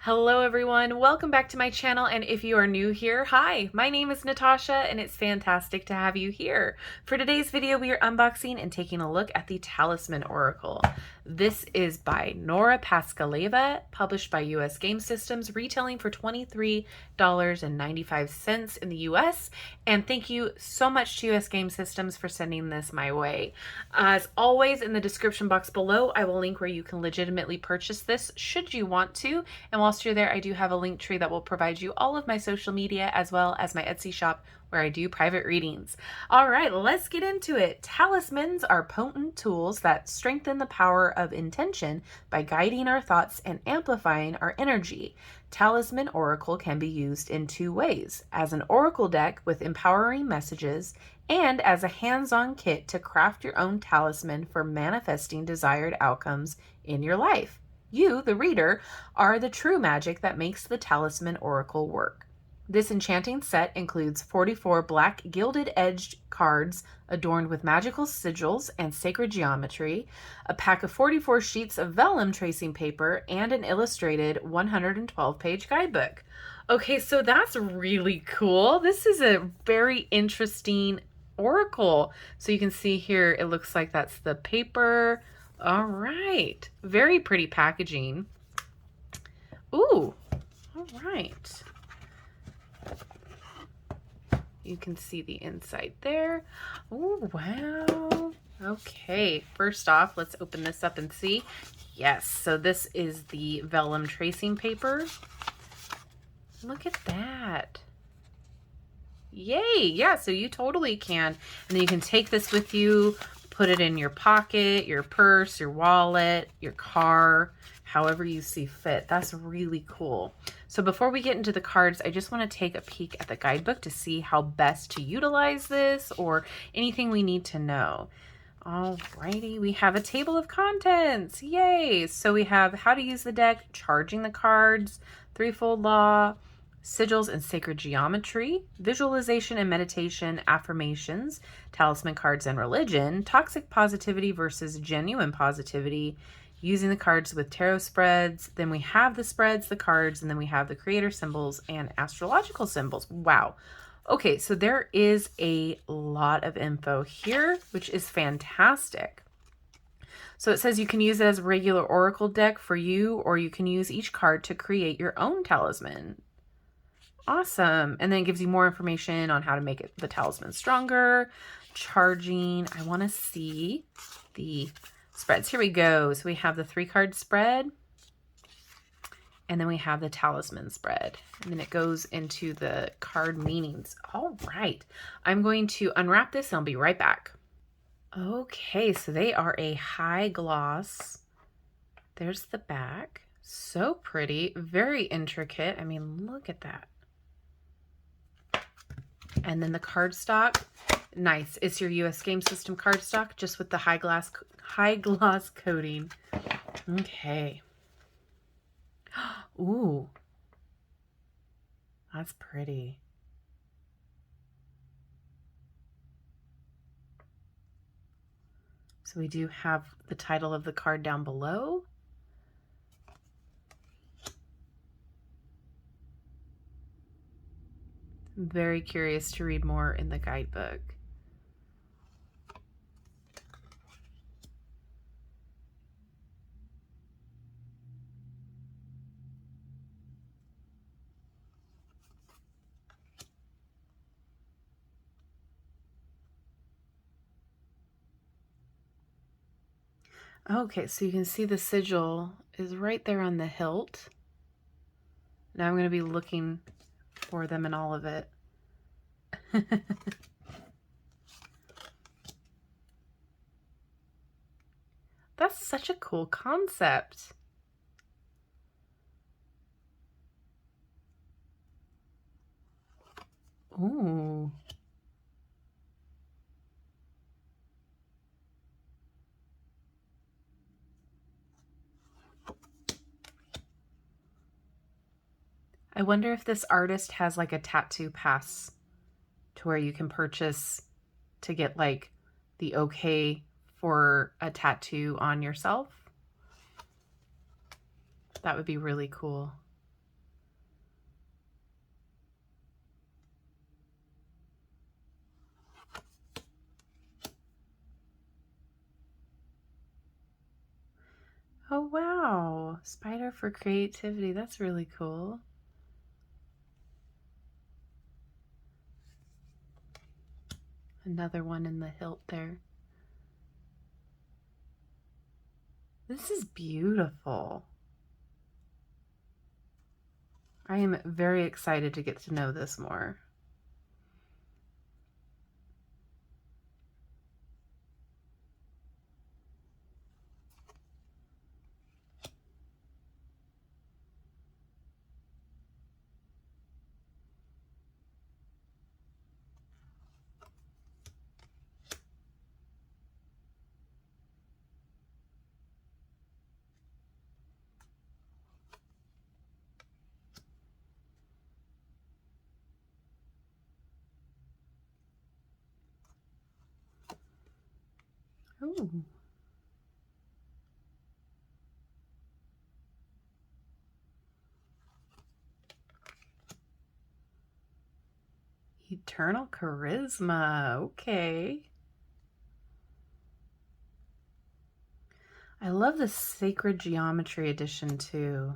Hello everyone, welcome back to my channel, and if you are new here, hi, my name is Natasha and it's fantastic to have you here. For today's video, we are unboxing and taking a look at the Talisman Oracle. This is by Nora Paskaleva, published by US Game Systems, retailing for $23.95 in the US, and thank you so much to US Game Systems for sending this my way. As always, in the description box below, I will link where you can legitimately purchase this should you want to, and whilst you're there, I do have a link tree that will provide you all of my social media as well as my Etsy shop where I do private readings. All right, let's get into it. Talismans are potent tools that strengthen the power of intention by guiding our thoughts and amplifying our energy. Talisman Oracle can be used in two ways: as an oracle deck with empowering messages, and as a hands-on kit to craft your own talisman for manifesting desired outcomes in your life. You, the reader, are the true magic that makes the Talisman Oracle work. This enchanting set includes 44 black gilded-edged cards adorned with magical sigils and sacred geometry, a pack of 44 sheets of vellum tracing paper, and an illustrated 112-page guidebook. Okay, so that's really cool. This is a very interesting oracle. So you can see here, it looks like that's the paper. All right, very pretty packaging. Ooh, all right. You can see the inside there. Oh, wow. Okay, first off, let's open this up and see. Yes, so this is the vellum tracing paper. Look at that. Yay, yeah, so you totally can. And then you can take this with you, put it in your pocket, your purse, your wallet, your car, however you see fit. That's really cool. So before we get into the cards, I just want to take a peek at the guidebook to see how best to utilize this or anything we need to know. Alrighty, we have a table of contents. Yay! So we have how to use the deck, charging the cards, threefold law, sigils and sacred geometry, visualization and meditation, affirmations, talisman cards and religion, toxic positivity versus genuine positivity, using the cards with tarot spreads. Then we have the spreads, the cards, and then we have the creator symbols and astrological symbols. Wow. Okay, so there is a lot of info here, which is fantastic. So it says you can use it as a regular oracle deck for you, or you can use each card to create your own talisman. Awesome. And then it gives you more information on how to make the talisman stronger, charging. I want to see the spreads. Here we go. So we have the 3-card spread, and then we have the talisman spread, and then it goes into the card meanings. All right. I'm going to unwrap this and I'll be right back. Okay, so they are a high gloss. There's the back. So pretty, very intricate. I mean, look at that. And then the cardstock, nice. It's your US Game System cardstock, just with the high gloss coating. Okay. Ooh, that's pretty. So we do have the title of the card down below. I'm very curious to read more in the guidebook. Okay, so you can see the sigil is right there on the hilt. Now I'm going to be looking for them in all of it. That's such a cool concept. Ooh. I wonder if this artist has like a tattoo pass to where you can purchase to get like the okay for a tattoo on yourself. That would be really cool. there for creativity. That's really cool. Another one in the hilt there. This is beautiful. I am very excited to get to know this more. Ooh. Eternal Charisma. Okay. I love the Sacred Geometry edition too.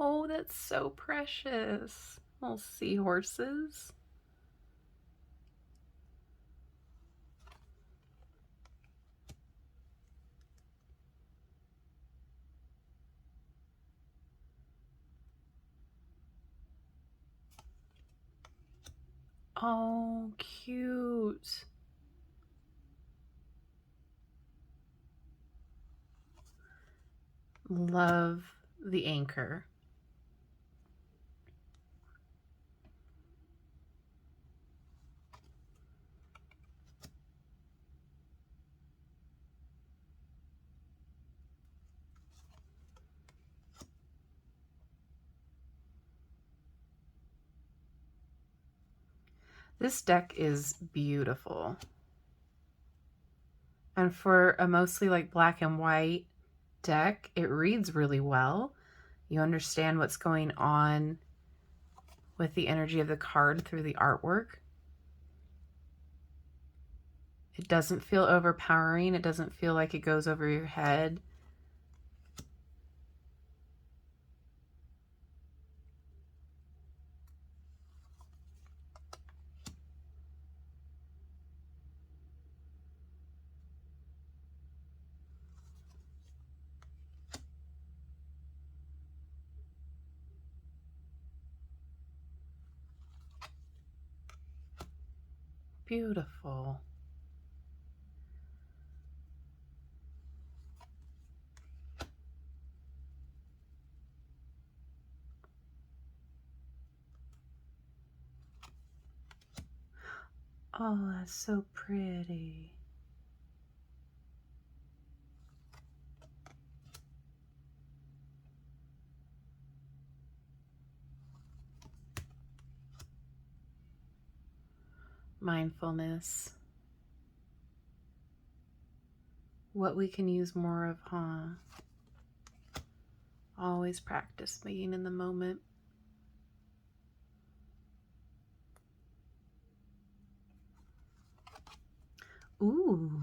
Oh, that's so precious. Little seahorses. Oh, cute. Love the anchor. This deck is beautiful. And for a mostly like black and white deck, it reads really well. You understand what's going on with the energy of the card through the artwork. It doesn't feel overpowering. It doesn't feel like it goes over your head. Beautiful. Oh, that's so pretty. Mindfulness. What we can use more of, huh? Always practice being in the moment. Ooh.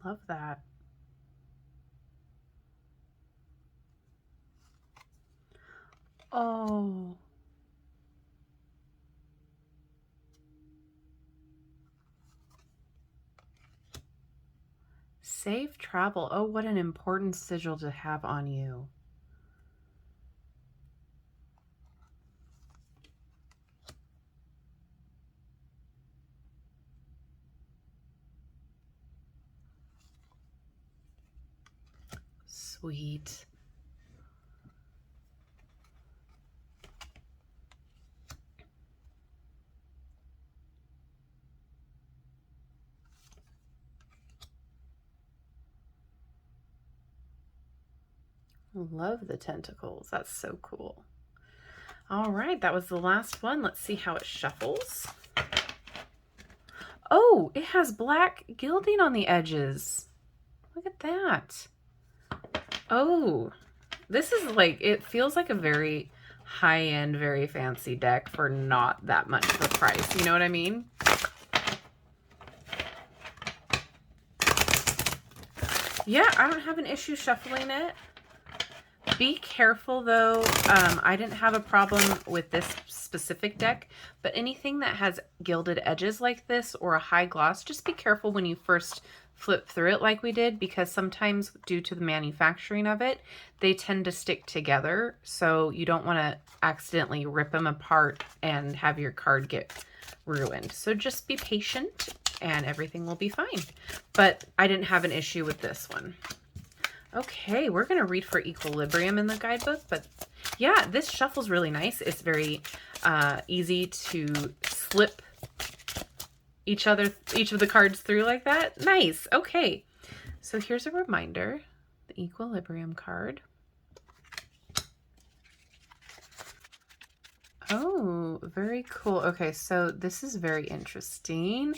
Love that. Oh. Safe travel. Oh, what an important sigil to have on you. Sweet. Love the tentacles. That's so cool. All right, that was the last one. Let's see how it shuffles. Oh, it has black gilding on the edges. Look at that. Oh, this is like, it feels like a very high-end, very fancy deck for not that much of a price. You know what I mean? Yeah, I don't have an issue shuffling it. Be careful though. I didn't have a problem with this specific deck, but anything that has gilded edges like this or a high gloss, just be careful when you first flip through it like we did, because sometimes due to the manufacturing of it, they tend to stick together. So you don't want to accidentally rip them apart and have your card get ruined. So just be patient and everything will be fine. But I didn't have an issue with this one. Okay, we're going to read for equilibrium in the guidebook, but yeah, this shuffles really nice. It's very easy to slip each of the cards through like that. Nice. Okay, so here's a reminder, the equilibrium card. Oh, very cool. Okay, so this is very interesting.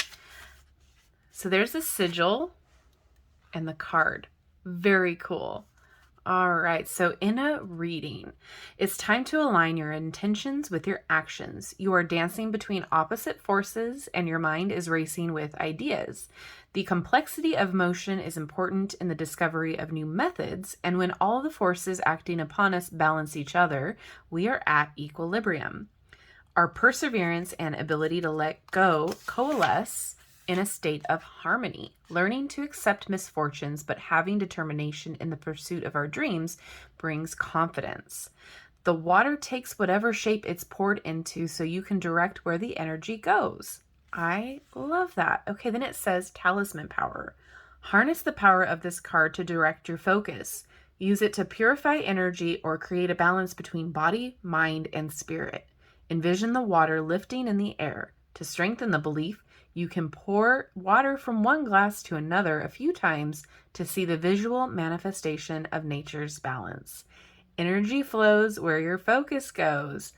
So there's a sigil and the card. Very cool. All right, so in a reading, it's time to align your intentions with your actions. You are dancing between opposite forces and your mind is racing with ideas. The complexity of motion is important in the discovery of new methods, and when all the forces acting upon us balance each other, we are at equilibrium. Our perseverance and ability to let go coalesce in a state of harmony. Learning to accept misfortunes, but having determination in the pursuit of our dreams brings confidence. The water takes whatever shape it's poured into so you can direct where the energy goes. I love that. Okay, then it says talisman power. Harness the power of this card to direct your focus. Use it to purify energy or create a balance between body, mind, and spirit. Envision the water lifting in the air. To strengthen the belief, you can pour water from one glass to another a few times to see the visual manifestation of nature's balance. Energy flows where your focus goes.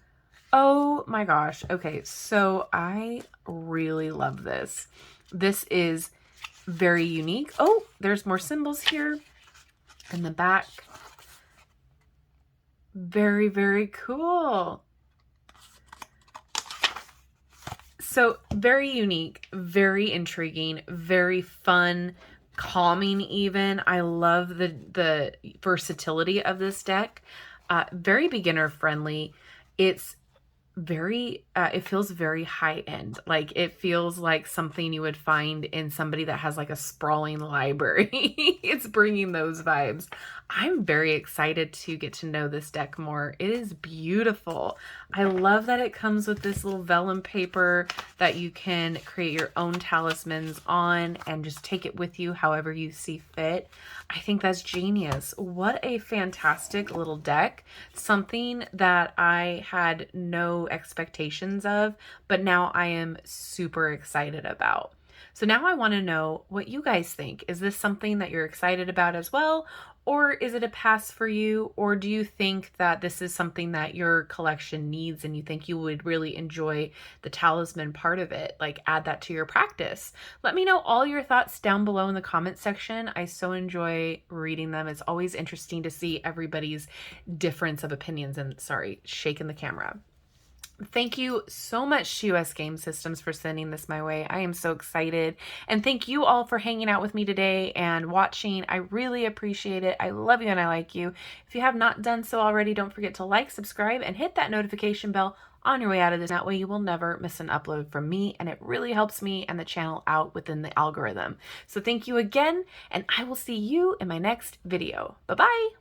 Oh my gosh. Okay, so I really love this. This is very unique. Oh, there's more symbols here in the back. Very, very cool. So very unique, very intriguing, very fun, calming even. I love the versatility of this deck. Very beginner friendly. It's very, it feels very high end. Like it feels like something you would find in somebody that has like a sprawling library. It's bringing those vibes. I'm very excited to get to know this deck more. It is beautiful. I love that it comes with this little vellum paper that you can create your own talismans on and just take it with you however you see fit. I think that's genius. What a fantastic little deck. Something that I had no expectations of, but now I am super excited about. So now I want to know what you guys think. Is this something that you're excited about as well? Or is it a pass for you? Or do you think that this is something that your collection needs and you think you would really enjoy the talisman part of it? Like add that to your practice. Let me know all your thoughts down below in the comment section. I so enjoy reading them. It's always interesting to see everybody's difference of opinions. And sorry, shaking the camera. Thank you so much to US Game Systems for sending this my way. I am so excited. And thank you all for hanging out with me today and watching. I really appreciate it. I love you and I like you. If you have not done so already, don't forget to like, subscribe, and hit that notification bell on your way out of this. That way you will never miss an upload from me, and it really helps me and the channel out within the algorithm. So thank you again, and I will see you in my next video. Bye-bye.